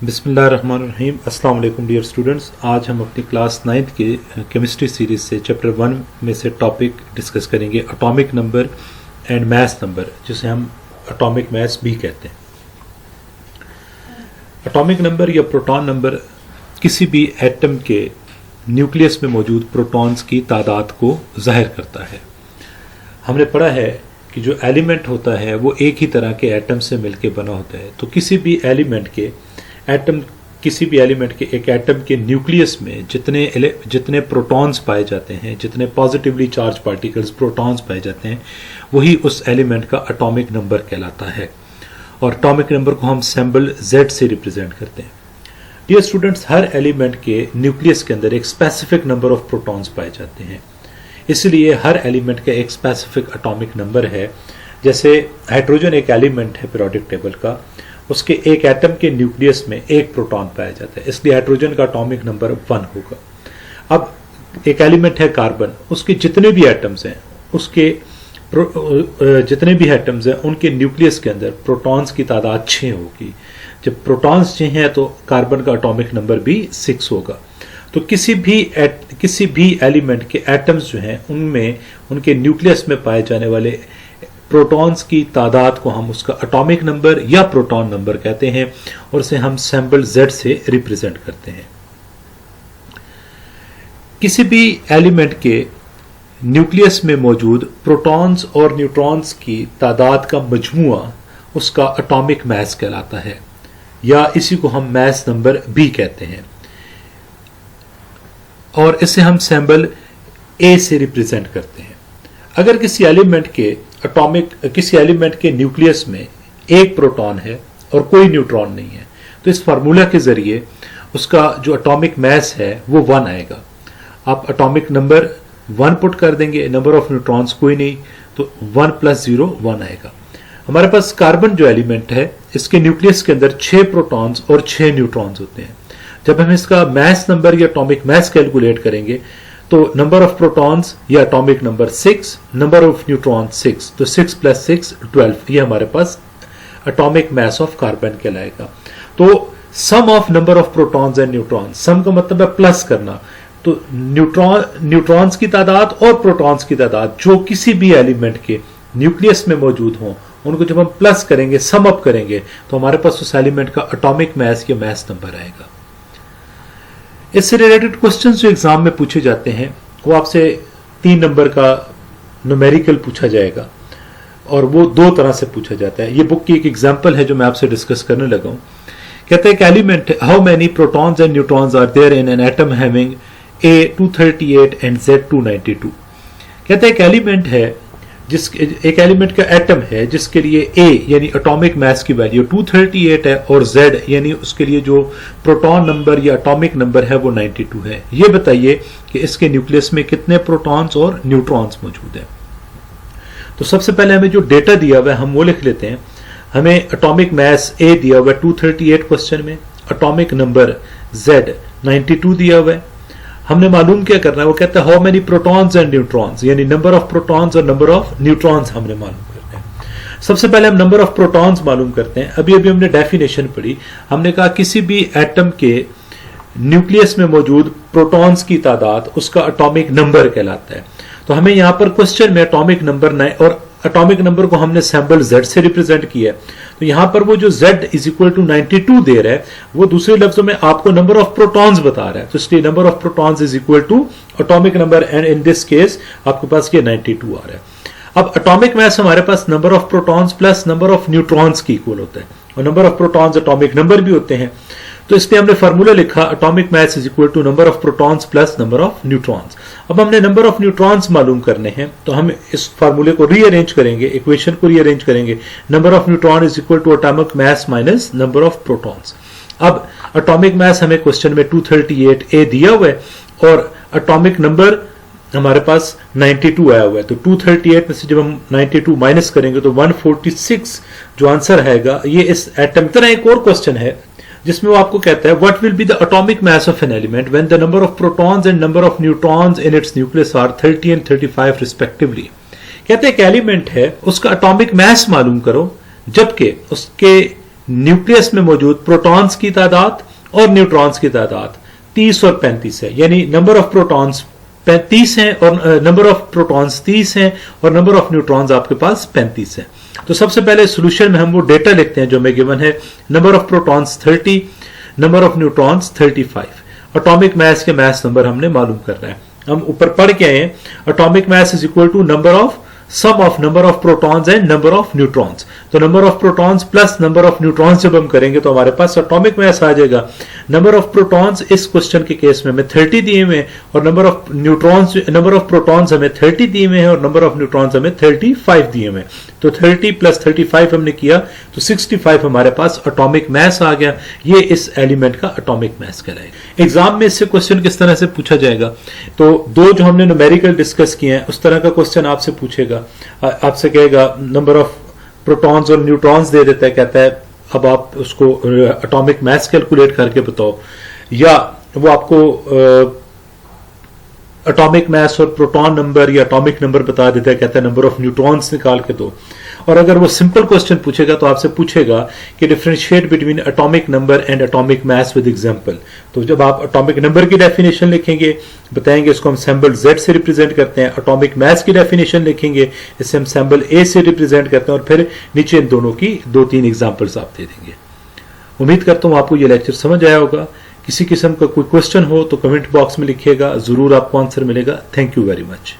बिस्मिल्लाहिर्रहमानिर्रहीम। अस्सलाम वालेकुम डियर स्टूडेंट्स। आज हम अपनी क्लास 9th के केमिस्ट्री सीरीज से चैप्टर 1 में से टॉपिक डिस्कस करेंगे atomic number and mass number, जिसे हम एटॉमिक मास भी कहते हैं। एटॉमिक नंबर या प्रोटॉन नंबर किसी भी एटम के न्यूक्लियस में मौजूद प्रोटॉन्स की तादाद को जाहिर करता है। हमने पढ़ा है कि जो एलिमेंट होता है वो एक ही तरह के एटम से मिलकर बना होता है। तो किसी भी एलिमेंट के एक एटम के न्यूक्लियस में जितने प्रोटॉन्स पाए जाते हैं, जितने पॉजिटिवली चार्ज पार्टिकल्स प्रोटॉन्स पाए जाते हैं, वही उस एलिमेंट का एटॉमिक नंबर कहलाता है। और एटॉमिक नंबर को हम सिंबल Z से रिप्रेजेंट करते हैं। डियर स्टूडेंट्स, हर एलिमेंट के न्यूक्लियस के अंदर एक स्पेसिफिक नंबर ऑफ प्रोटॉन्स पाए जाते हैं, इसलिए हर एलिमेंट का एक स्पेसिफिक एटॉमिक नंबर है। जैसे हाइड्रोजन एक एलिमेंट है पीरियोडिक टेबल का, उसके एक एटम के न्यूक्लियस में एक प्रोटॉन पाया जाता है, इसलिए हाइड्रोजन का एटॉमिक नंबर 1 होगा। अब एक एलिमेंट है कार्बन, उसके जितने भी एटम्स हैं उनके न्यूक्लियस के अंदर प्रोटॉन्स की तादाद 6 होगी। जब प्रोटॉन्स 6 हैं तो कार्बन का एटॉमिक नंबर भी 6 होगा। तो किसी भी एलिमेंट के एटम्स जो हैं उनमें उनके न्यूक्लियस में पाए जाने वाले प्रोटॉन्स की तादाद को हम उसका एटॉमिक नंबर या प्रोटॉन नंबर कहते हैं, और इसे हम सिंबल Z से रिप्रेजेंट करते हैं। किसी भी एलिमेंट के न्यूक्लियस में मौजूद प्रोटॉन्स और न्यूट्रॉन्स की तादाद का मजमुआ उसका एटॉमिक मास कहलाता है, या इसी को हम मास नंबर भी कहते हैं, और इसे हम सिंबल A से रिप्रेजेंट करते हैं। अगर किसी एलिमेंट के न्यूक्लियस में एक प्रोटॉन है और कोई न्यूट्रॉन नहीं है, तो इस फार्मूला के जरिए उसका जो एटॉमिक मास है वो 1 आएगा। आप एटॉमिक नंबर 1 पुट कर देंगे, नंबर ऑफ न्यूट्रॉन्स कोई नहीं, तो 1 + 0 1 आएगा। हमारे पास कार्बन जो एलिमेंट है, इसके न्यूक्लियस के अंदर 6 प्रोटॉन्स और 6 न्यूट्रॉन्स होते हैं। जब हम इसका मास नंबर या एटॉमिक मास कैलकुलेट करेंगे तो नंबर ऑफ प्रोटॉन्स या atomic number 6, number of neutron 6, तो 6 + 6 12, ये हमारे पास एटॉमिक मास ऑफ कार्बन कहलाएगा। तो sum of number of protons and neutrons, sum का मतलब है प्लस करना, तो न्यूट्रॉन्स की तादाद और प्रोटॉन्स की तादाद जो किसी भी एलिमेंट के न्यूक्लियस में मौजूद हों, उनको जब हम प्लस करेंगे, सम अप करेंगे, तो हमारे पास उस एलिमेंट का एटॉमिक मास या मास नंबर आएगा। इससे रिलेटेड क्वेश्चंस जो एग्जाम में पूछे जाते हैं वो आपसे 3 नंबर का न्यूमेरिकल पूछा जाएगा, और वो 2 तरह से पूछा जाता है। ये बुक की एक एग्जांपल है जो मैं आपसे डिस्कस करने लगा हूं। कहते हैं कि element, how many protons and neutrons are there in an atom having A 238 and Z 292। कहते हैं एक एलिमेंट है, एक एलिमेंट का एटम है जिसके लिए A यानी एटॉमिक मास की वैल्यू 238 है, और Z यानी उसके लिए जो प्रोटॉन नंबर या एटॉमिक नंबर है वो 92 है। ये बताइए कि इसके न्यूक्लियस में कितने प्रोटॉन्स और न्यूट्रॉन्स मौजूद हैं। तो सबसे पहले हमें जो डेटा दिया हुआ है हम वो लिख लेते हैं। हमें एटॉमिक मास A दिया हुआ है 238 क्वेश्चन में, एटॉमिक नंबर Z 92 दिया हुआ है। हमने मालूम क्या करना है, वो कहता है how many protons and neutrons, यानी नंबर ऑफ प्रोटॉन्स और नंबर ऑफ न्यूट्रॉन्स हमने मालूम करना है। सबसे पहले हम नंबर ऑफ प्रोटॉन्स मालूम करते हैं। अभी हमने डेफिनेशन पढ़ी, हमने कहा किसी भी एटम के न्यूक्लियस में मौजूद प्रोटॉन्स की तादाद उसका एटॉमिक नंबर कहलाता है। तो हमें यहां पर क्वेश्चन में एटॉमिक नंबर और एटॉमिक नंबर को हमने सिंबल Z से रिप्रेजेंट किया है। तो यहां पर वो जो Z = 92 दे रहा है, वो दूसरे लफ्जों में आपको नंबर ऑफ प्रोटॉन्स बता रहा है। तो इसलिए number of protons = atomic number, and in this case आपके पास ये 92 आ रहा है। अब एटॉमिक मास हमारे पास number of protons plus number of neutrons की इक्वल होता है, और number of protons atomic number भी होते हैं। तो इसलिए हमने फार्मूला लिखा atomic mass = number of protons plus number of neutrons. अब हमने नंबर ऑफ न्यूट्रॉन्स मालूम करने हैं, तो हम इस फार्मूले को रीअरेंज करेंगे, इक्वेशन को रीअरेंज करेंगे। Number of neutron = atomic mass minus number of protons. अब एटॉमिक मास हमें क्वेश्चन में 238 दिया हुआ है, और एटॉमिक नंबर हमारे पास 92 आया हुआ है। तो 238 में से जब हम 92 माइनस करेंगे तो 146 जो आंसर आएगा, ये इस एटम तरह एक और क्वेश्चन है जिसमें वो आपको कहता है what will be the atomic mass of an element when the number of protons and number of neutrons in its nucleus are 30 and 35 respectively. कहते हैं एक एलिमेंट है, उसका एटॉमिक मास मालूम करो जबकि उसके न्यूक्लियस में मौजूद प्रोटॉन्स की तादाद और न्यूट्रॉन्स की तादाद 30 और 35 है, यानी नंबर ऑफ प्रोटॉन्स 30 हैं और नंबर ऑफ प्रोटॉन्स 30 हैं और नंबर ऑफ न्यूट्रॉन्स आपके पास 35 है। तो सबसे पहले सॉल्यूशन में हम वो डेटा लिखते हैं जो हमें गिवन है, number of protons 30, number of neutrons 35। Atomic mass के मास नंबर हमने मालूम करना है। हम ऊपर पढ़ के आए, atomic mass is equal to number of sum of number of protons and number of neutrons. तो number of protons plus number of neutrons जब हम करेंगे तो हमारे पास एटॉमिक मास आ जाएगा। नंबर ऑफ प्रोटॉन्स इस क्वेश्चन के केस में हमें 30 दिए हुए हैं और number of neutrons, number of protons हमें 30 दिए हुए हैं और नंबर ऑफ न्यूट्रॉन्स हमें 35 दिए हुए हैं। तो 30 प्लस 35 हमने किया तो 65 हमारे पास एटॉमिक मास आ गया। ये इस एलिमेंट का एटॉमिक मास कहलाएगा। एग्जाम में इससे क्वेश्चन किस तरह से पूछा जाएगा, तो दो जो हमने न्यूमेरिकल डिस्कस किए हैं उस तरह का क्वेश्चन आपसे पूछेगा। आपसे कहेगा नंबर ऑफ प्रोटॉन्स और न्यूट्रॉन्स दे देता है, कहता है अब आप उसको एटॉमिक मास कैलकुलेट करके बताओ, या वो आपको एटॉमिक मास और प्रोटॉन नंबर या एटॉमिक नंबर बता देता है, कहता है नंबर ऑफ न्यूट्रॉन्स निकाल के दो। और अगर वो सिंपल क्वेश्चन पूछेगा तो आपसे पूछेगा कि differentiate between atomic number and atomic mass with example. तो जब आप एटॉमिक नंबर की डेफिनेशन लिखेंगे, बताएंगे इसको हम सिंबल Z से रिप्रेजेंट करते हैं, एटॉमिक मास की डेफिनेशन लिखेंगे, इससे हम सिंबल A से रिप्रेजेंट करते हैं और फिर नीचे इन दोनों की 2-3 एग्जांपल्स आप दे देंगे। उम्मीद करता हूं आपको ये लेक्चर समझ आया होगा। किसी किस्म का कोई क्वेश्चन हो तो कमेंट बॉक्स में लिखिएगा, जरूर आपको आंसर मिलेगा। Thank you very much.